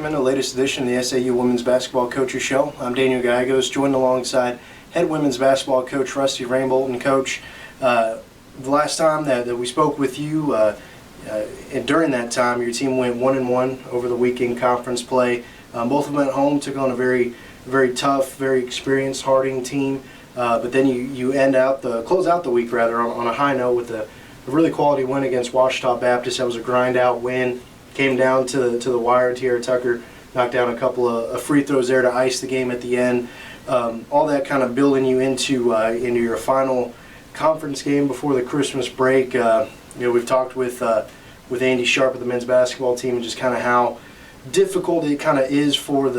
welcome in the latest edition of the SAU Women's Basketball Coaches Show. I'm Daniel Gallegos, joined alongside head women's basketball coach Rusty Rainbolt. And Coach, the last time that we spoke with you, and during that time, your team went 1-1 over the weekend conference play. Both of them at home took on a very tough, very experienced Harding team. But then you close out the week rather on a high note with a really quality win against Ouachita Baptist. That was a grind out win. Came down to the wire. Tierra Tucker knocked down a couple of free throws there to ice the game at the end. All that kind of building you into your final conference game before the Christmas break. We've talked with Andy Sharp of the men's basketball team and just kind of how difficult it kind of is for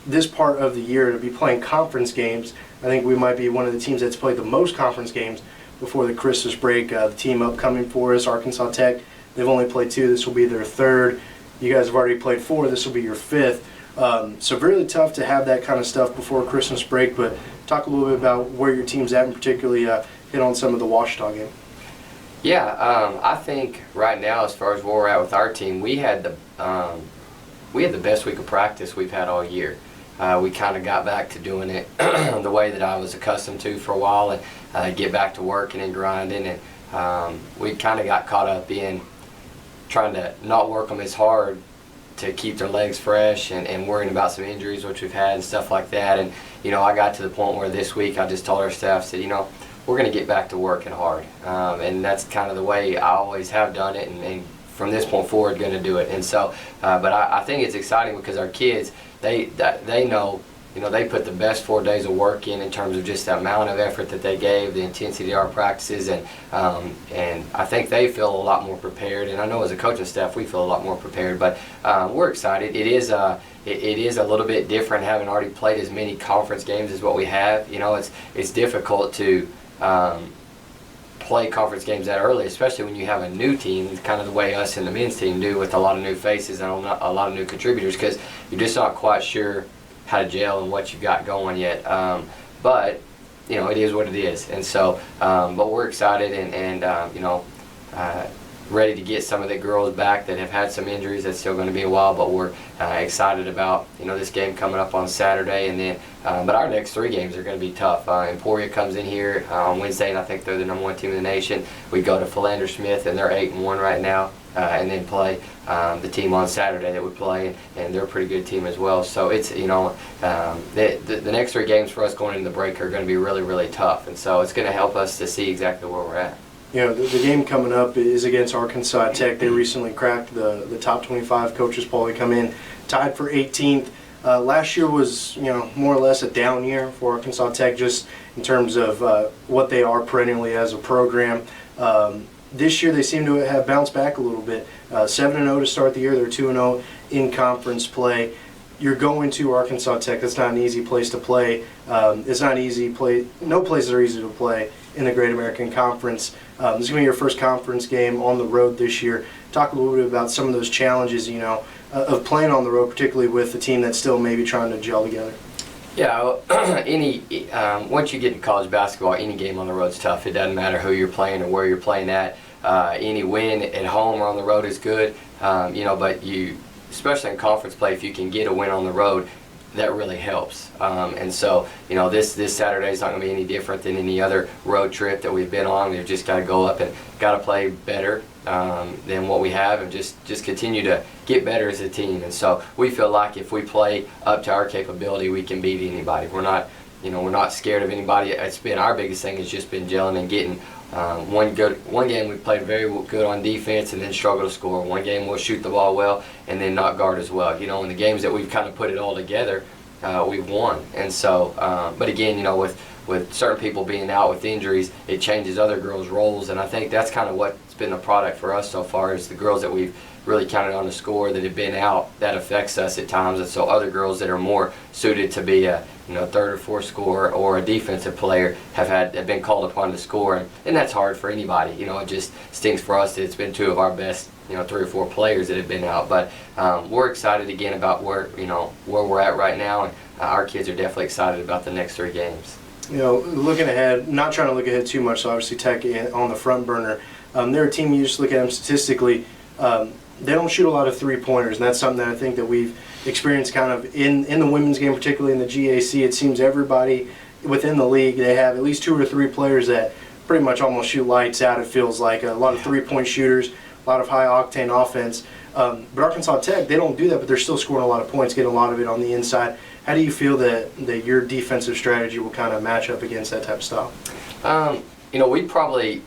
this part of the year to be playing conference games. I think we might be one of the teams that's played the most conference games before the Christmas break. The team upcoming for us, Arkansas Tech, they've only played 2. This will be their 3rd. You guys have already played 4. This will be your 5th. So really tough to have that kind of stuff before Christmas break. But talk a little bit about where your team's at and particularly hit on some of the Ouachita game. Yeah, I think right now, as far as where we're at with our team, we had the best week of practice we've had all year. We kind of got back to doing it the way that I was accustomed to for a while, and get back to working and grinding. And we kind of got caught up in trying to not work them as hard to keep their legs fresh and worrying about some injuries which we've had and stuff like that. And I got to the point where this week I just told our staff, said, we're going to get back to working hard, and that's kind of the way I always have done it, and from this point forward going to do it. And so but I think it's exciting because our kids, they know, they put the best 4 days of work in terms of just the amount of effort that they gave, the intensity of our practices, and I think they feel a lot more prepared. And I know as a coaching staff we feel a lot more prepared. But we're excited. It is a little bit different having already played as many conference games as what we have. It's difficult to play conference games that early, especially when you have a new team, kind of the way us and the men's team do, with a lot of new faces and a lot of new contributors, because you're just not quite sure how to gel and what you've got going yet. But it is what it is. And so but we're excited and ready to get some of the girls back that have had some injuries. That's still going to be a while, but we're excited about this game coming up on Saturday. And then but our next 3 games are going to be tough. Emporia comes in here on Wednesday, and I think they're the #1 team in the nation. We go to Philander Smith, and they're 8-1 right now, and then play the team on Saturday that we play, and they're a pretty good team as well. So it's the next 3 games for us going into the break are going to be really tough, and so it's going to help us to see exactly where we're at. The game coming up is against Arkansas Tech. They recently cracked the top 25 coaches poll. They come in tied for 18th. Last year was more or less a down year for Arkansas Tech, just in terms of what they are perennially as a program. This year they seem to have bounced back a little bit. 7-0 to start the year. They're 2-0 in conference play. You're going to Arkansas Tech. That's not an easy place to play. It's not easy play. No places are easy to play in the Great American Conference. This is going to be your first conference game on the road this year. Talk a little bit about some of those challenges, of playing on the road, particularly with a team that's still maybe trying to gel together. Yeah, once you get in college basketball, any game on the road is tough. It doesn't matter who you're playing or where you're playing at. Any win at home or on the road is good, but especially in conference play, if you can get a win on the road, that really helps. And so, this Saturday is not going to be any different than any other road trip that we've been on. We've just got to go up and got to play better than what we have, and just continue to get better as a team. And so we feel like if we play up to our capability, we can beat anybody. We're not scared of anybody. It's been our biggest thing has just been gelling and getting. One game we played very good on defense and then struggled to score. One game we'll shoot the ball well and then not guard as well. In the games that we've kind of put it all together, we've won. And so, but again, with certain people being out with injuries, it changes other girls' roles, and I think that's kind of what's been the product for us so far, is the girls that we've really counted on to score that have been out, that affects us at times. And so other girls that are more suited to be a 3rd or 4th scorer or a defensive player have been called upon to score, and that's hard for anybody. It just stinks for us that it's been 2 of our best 3 or 4 players that have been out. But we're excited again about where we're at right now, and our kids are definitely excited about the next 3 games. Looking ahead, not trying to look ahead too much, so obviously Tech on the front burner. They're a team, you just look at them statistically, they don't shoot a lot of three-pointers, and that's something that I think that we've experienced kind of in the women's game, particularly in the GAC. It seems everybody within the league, they have at least 2 or 3 players that pretty much almost shoot lights out. It feels like a lot of three-point shooters, a lot of high-octane offense. But Arkansas Tech, they don't do that, but they're still scoring a lot of points, getting a lot of it on the inside. How do you feel that your defensive strategy will kind of match up against that type of style? You know, we're probably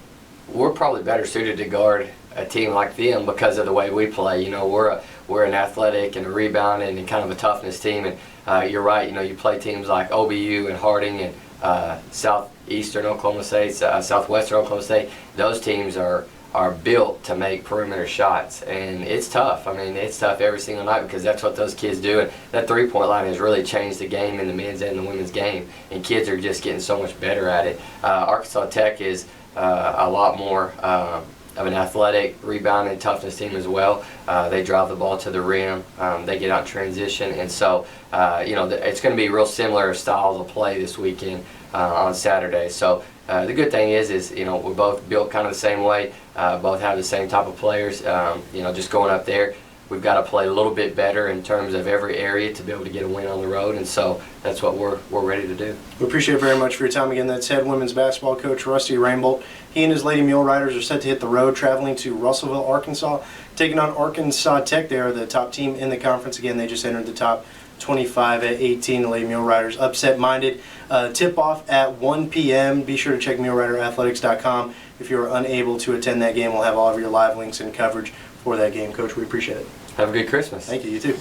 better suited to guard a team like them because of the way we play. You know, we're an athletic and a rebounding and kind of a toughness team. And you're right. You know, you play teams like OBU and Harding and Southeastern Oklahoma State, Southwestern Oklahoma State. Those teams are built to make perimeter shots, and it's tough. I mean, it's tough every single night because that's what those kids do. And that three-point line has really changed the game in the men's and the women's game, and kids are just getting so much better at it. Arkansas Tech is a lot more of an athletic, rebounding, toughness team as well. They drive the ball to the rim. They get out in transition, and so you know, it's going to be real similar styles of play this weekend on Saturday. So the good thing is you know, we're both built kind of the same way. Both have the same type of players. You know, just going up there, we've got to play a little bit better in terms of every area to be able to get a win on the road, and so that's what we're ready to do. We appreciate it very much for your time again. That's head women's basketball coach Rusty Rainbolt. He and his Lady Mule Riders are set to hit the road, traveling to Russellville, Arkansas, taking on Arkansas Tech. They are the top team in the conference. Again, they just entered the top 25 at 18. The Lady Mule Riders upset-minded. Tip-off at 1 p.m. Be sure to check MuleRiderAthletics.com. If you're unable to attend that game, we'll have all of your live links and coverage for that game. Coach, we appreciate it. Have a good Christmas. Thank you. You too.